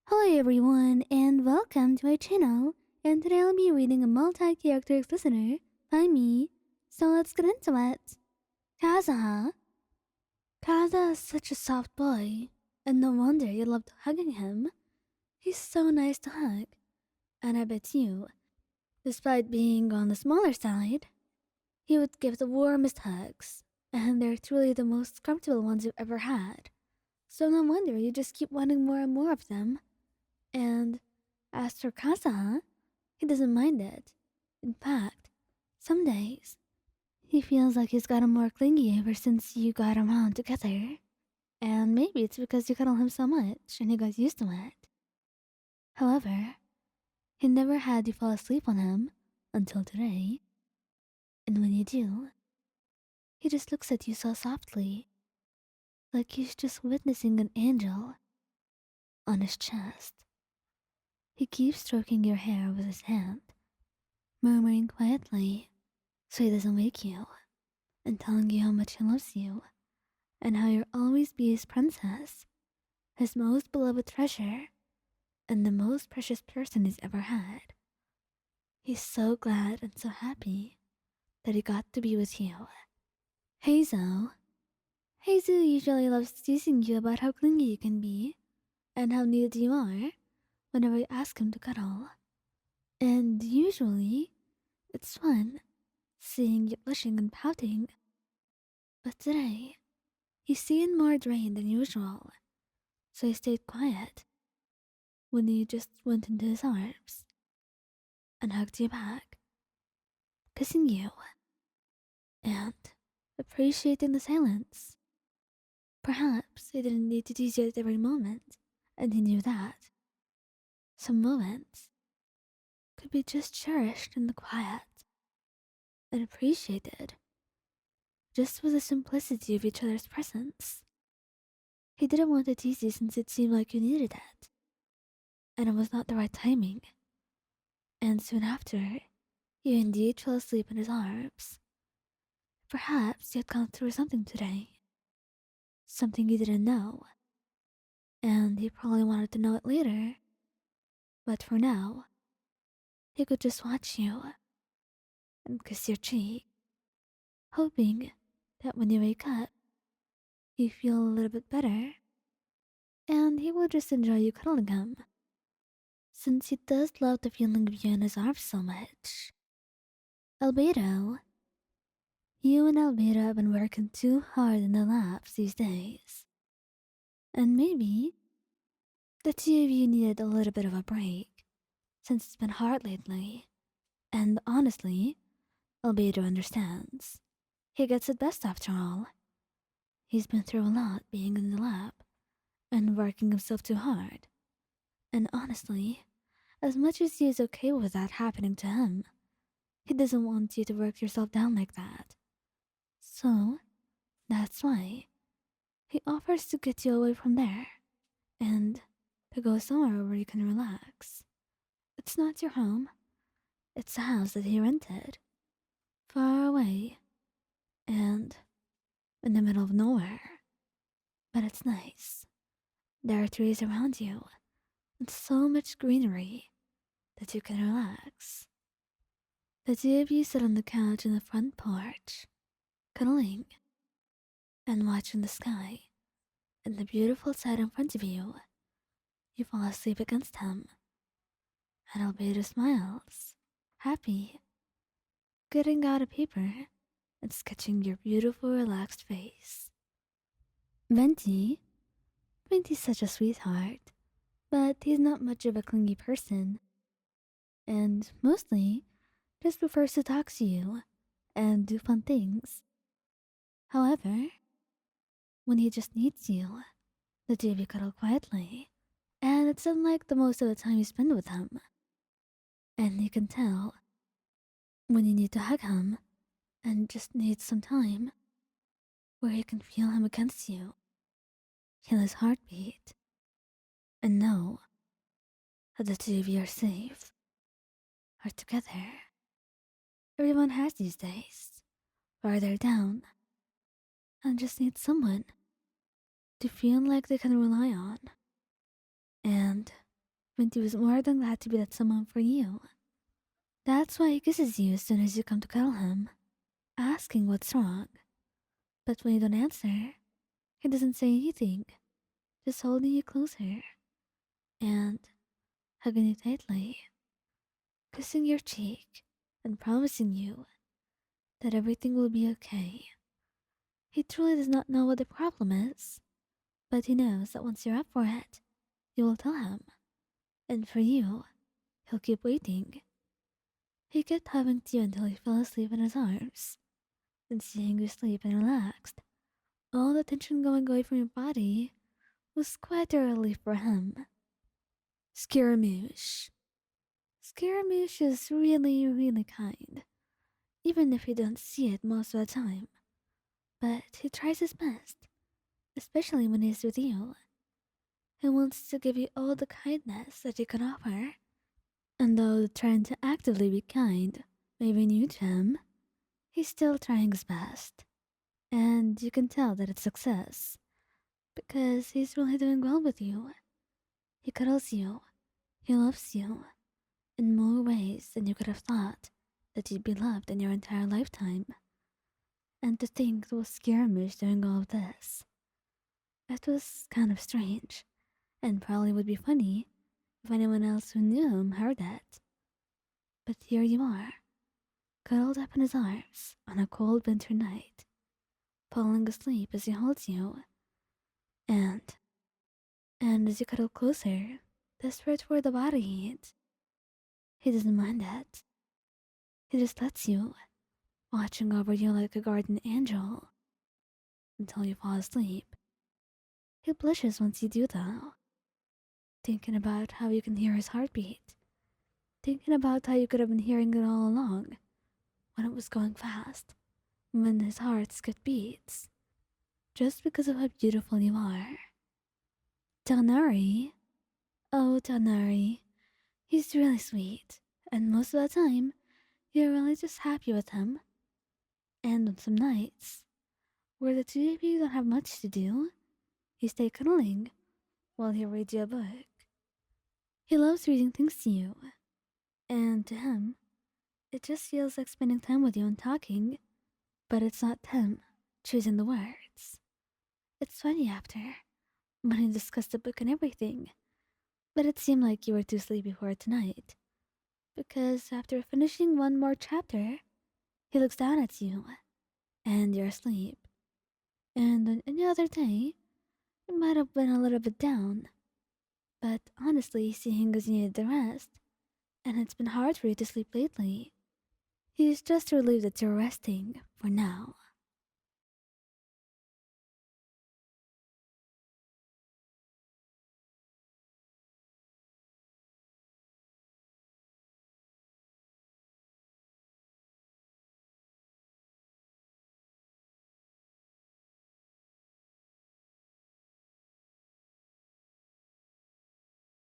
Hello everyone and welcome to my channel, and today I'll be reading a multi-character listener by me, so let's get into it. Kazuha. Kazuha is such a soft boy, and no wonder you loved hugging him. He's so nice to hug, and I bet you, despite being on the smaller side, he would give the warmest hugs, and they're truly the most comfortable ones you've ever had. So no wonder you just keep wanting more and more of them. And as for Kazuha, he doesn't mind it. In fact, some days, he feels like he's gotten more clingy ever since you got around together. And maybe it's because you cuddle him so much and he got used to it. However, he never had you fall asleep on him until today. And when you do, he just looks at you so softly, like he's just witnessing an angel on his chest. He keeps stroking your hair with his hand, murmuring quietly so he doesn't wake you, and telling you how much he loves you, and how you'll always be his princess, his most beloved treasure, and the most precious person he's ever had. He's so glad and so happy that he got to be with you. Heizou. Heizou usually loves teasing you about how clingy you can be, and how needed you are whenever you ask him to cuddle. And usually, it's fun seeing you blushing and pouting. But today, he seemed more drained than usual, so he stayed quiet when you just went into his arms and hugged you back, kissing you and appreciating the silence. Perhaps he didn't need to tease you at every moment, and he knew that. Some moments could be just cherished in the quiet and appreciated just with the simplicity of each other's presence. He didn't want to tease you since it seemed like you needed it, and it was not the right timing. And soon after, you indeed fell asleep in his arms. Perhaps you had gone through something today. Something you didn't know. And he probably wanted to know it later. But for now, he could just watch you and kiss your cheek, hoping that when you wake up, you feel a little bit better. And he will just enjoy you cuddling him, since he does love the feeling of you in his arms so much. Albedo. You and Albedo have been working too hard in the labs these days. And maybe the two of you needed a little bit of a break, since it's been hard lately. And honestly, Albedo understands. He gets it best after all. He's been through a lot being in the lab and working himself too hard. And honestly, as much as he is okay with that happening to him, he doesn't want you to work yourself down like that. So, that's why he offers to get you away from there and to go somewhere where you can relax. It's not your home, it's a house that he rented, far away and in the middle of nowhere. But it's nice. There are trees around you and so much greenery that you can relax. The two of you sit on the couch in the front porch, cuddling and watching the sky and the beautiful sight in front of you. You fall asleep against him, and Albedo smiles, happy, getting out a paper and sketching your beautiful, relaxed face. Venti. Venti's such a sweetheart, but he's not much of a clingy person, and mostly just prefers to talk to you and do fun things. However, when he just needs you, the two of you cuddle quietly, and it's unlike the most of the time you spend with him. And you can tell when you need to hug him and just need some time where you can feel him against you, feel his heartbeat, and know that the two of you are safe, are together. Everyone has these days where they're down and just need someone to feel like they can rely on. And Venti was more than glad to be that someone for you. That's why he kisses you as soon as you come to cuddle him, asking what's wrong. But when you don't answer, he doesn't say anything, just holding you closer and hugging you tightly, kissing your cheek, and promising you that everything will be okay. He truly does not know what the problem is, but he knows that once you're up for it, you will tell him. And for you, he'll keep waiting. He kept hugging you until you fell asleep in his arms, and seeing you sleep and relaxed, all the tension going away from your body was quite a relief for him. Scaramouche. Scaramouche is really, really kind, even if you don't see it most of the time. But he tries his best, especially when he's with you. He wants to give you all the kindness that you can offer. And though trying to actively be kind may be new to him, he's still trying his best. And you can tell that it's success, because he's really doing well with you. He cuddles you, he loves you, in more ways than you could have thought that you'd be loved in your entire lifetime. And to think it was Scaramouche doing all of this. It was kind of strange, and probably would be funny if anyone else who knew him heard it. But here you are, cuddled up in his arms on a cold winter night, falling asleep as he holds you. And as you cuddle closer, desperate for the body heat, he doesn't mind that. He just lets you, watching over you like a guardian angel, until you fall asleep. He blushes once you do, though, thinking about how you can hear his heartbeat, thinking about how you could have been hearing it all along, when it was going fast, when his heart skipped beats, just because of how beautiful you are. Tighnari? Oh, Tighnari. He's really sweet, and most of the time, you're really just happy with him. And on some nights, where the two of you don't have much to do, you stay cuddling while he reads you a book. He loves reading things to you, and to him, it just feels like spending time with you and talking, but it's not him choosing the words. It's funny after, when he discussed the book and everything, but it seemed like you were too sleepy for it tonight, because after finishing one more chapter, he looks down at you, and you're asleep. And on any other day, you might have been a little bit down, but honestly, seeing as you needed the rest, and it's been hard for you to sleep lately, he's just relieved that you're resting for now.